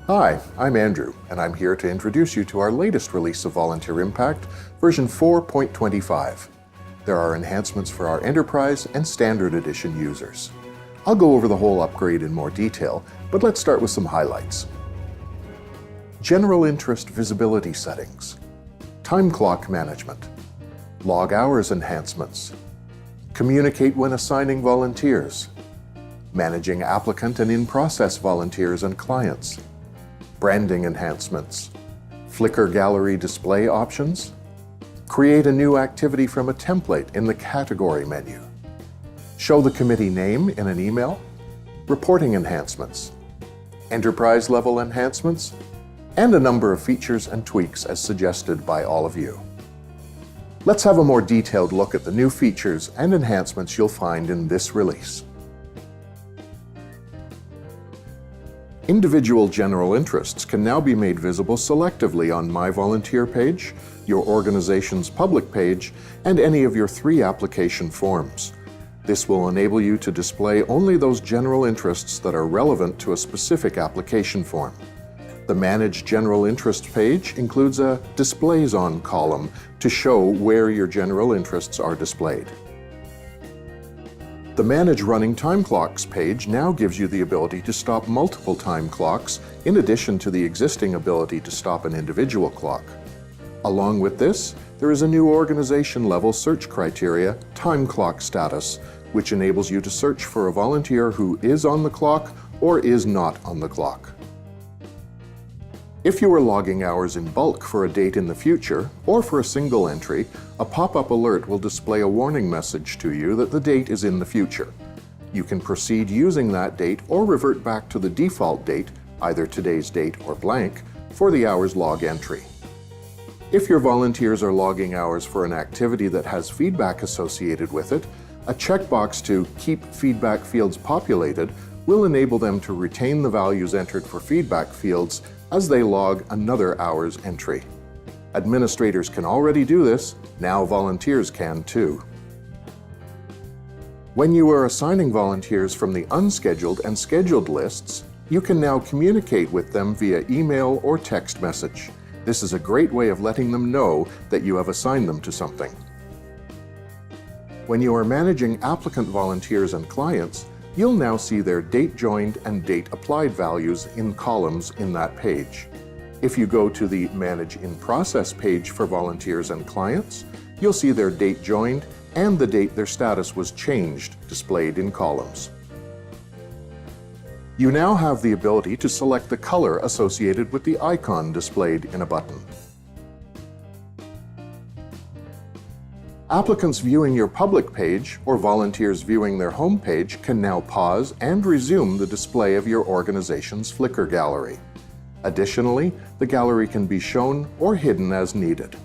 Hi, I'm Andrew, and I'm here to introduce you to our latest release of Volunteer Impact, version 4.25. There are enhancements for our Enterprise and Standard Edition users. I'll go over the whole upgrade in more detail, but let's start with some highlights. General Interest Visibility Settings, Time Clock Management, Log Hours Enhancements, Communicate when assigning volunteers, Managing applicant and in-process volunteers and clients, Branding enhancements, FLICKR gallery display options, create a new activity from a template in the category menu, show the committee name in an email, reporting enhancements, enterprise level enhancements, and a number of features and tweaks as suggested by all of you. Let's have a more detailed look at the new features and enhancements you'll find in this release. Individual general interests can now be made visible selectively on My Volunteer page, your organization's public page, and any of your 3 application forms. This will enable you to display only those general interests that are relevant to a specific application form. The Manage General Interest page includes a Displays On column to show where your general interests are displayed. The Manage Running Time Clocks page now gives you the ability to stop multiple time clocks in addition to the existing ability to stop an individual clock. Along with this, there is a new organization-level search criteria, Time Clock Status, which enables you to search for a volunteer who is on the clock or is not on the clock. If you are logging hours in bulk for a date in the future, or for a single entry, a pop-up alert will display a warning message to you that the date is in the future. You can proceed using that date or revert back to the default date, either today's date or blank, for the hours log entry. If your volunteers are logging hours for an activity that has feedback associated with it, a checkbox to Keep Feedback Fields Populated will enable them to retain the values entered for feedback fields as they log another hour's entry. Administrators can already do this, now volunteers can too. When you are assigning volunteers from the unscheduled and scheduled lists, you can now communicate with them via email or text message. This is a great way of letting them know that you have assigned them to something. When you are managing applicant volunteers and clients, you'll now see their date-joined and date-applied values in columns in that page. If you go to the Manage in Process page for volunteers and clients, you'll see their date-joined and the date their status was changed displayed in columns. You now have the ability to select the color associated with the icon displayed in a button. Applicants viewing your public page or volunteers viewing their home page can now pause and resume the display of your organization's FLICKR gallery. Additionally, the gallery can be shown or hidden as needed.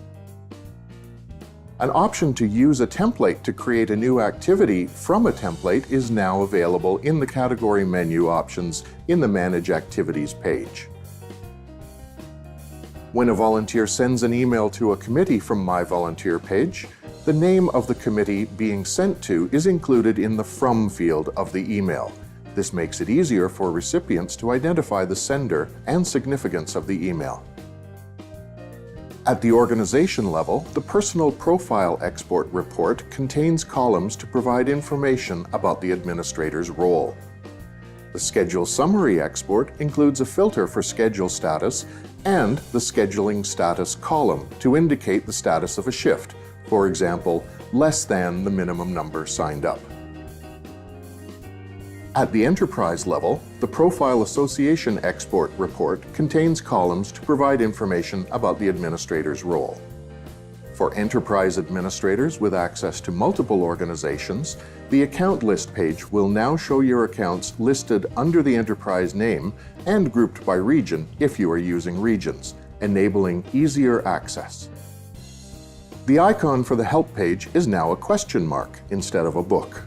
An option to use a template to create a new activity from a template is now available in the category menu options in the Manage Activities page. When a volunteer sends an email to a committee from My Volunteer page, the name of the committee being sent to is included in the From field of the email. This makes it easier for recipients to identify the sender and significance of the email. At the organization level, the Personal Profile Export report contains columns to provide information about the administrator's role. The Schedule Summary export includes a filter for schedule status and the Scheduling Status column to indicate the status of a shift, for example, less than the minimum number signed up. At the enterprise level, the Profile Association Export report contains columns to provide information about the administrator's role. For enterprise administrators with access to multiple organizations, the Account List page will now show your accounts listed under the enterprise name and grouped by region if you are using regions, enabling easier access. The icon for the Help page is now a question mark instead of a book.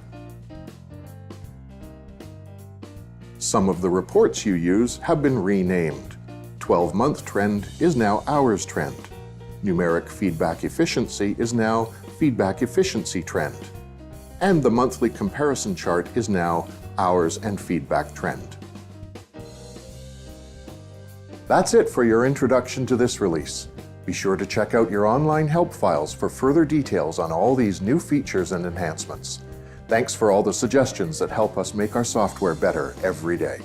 Some of the reports you use have been renamed. 12-month trend is now Hours Trend. Numeric Feedback Efficiency is now Feedback Efficiency Trend. And the monthly comparison chart is now Hours and Feedback Trend. That's it for your introduction to this release. Be sure to check out your online help files for further details on all these new features and enhancements. Thanks for all the suggestions that help us make our software better every day.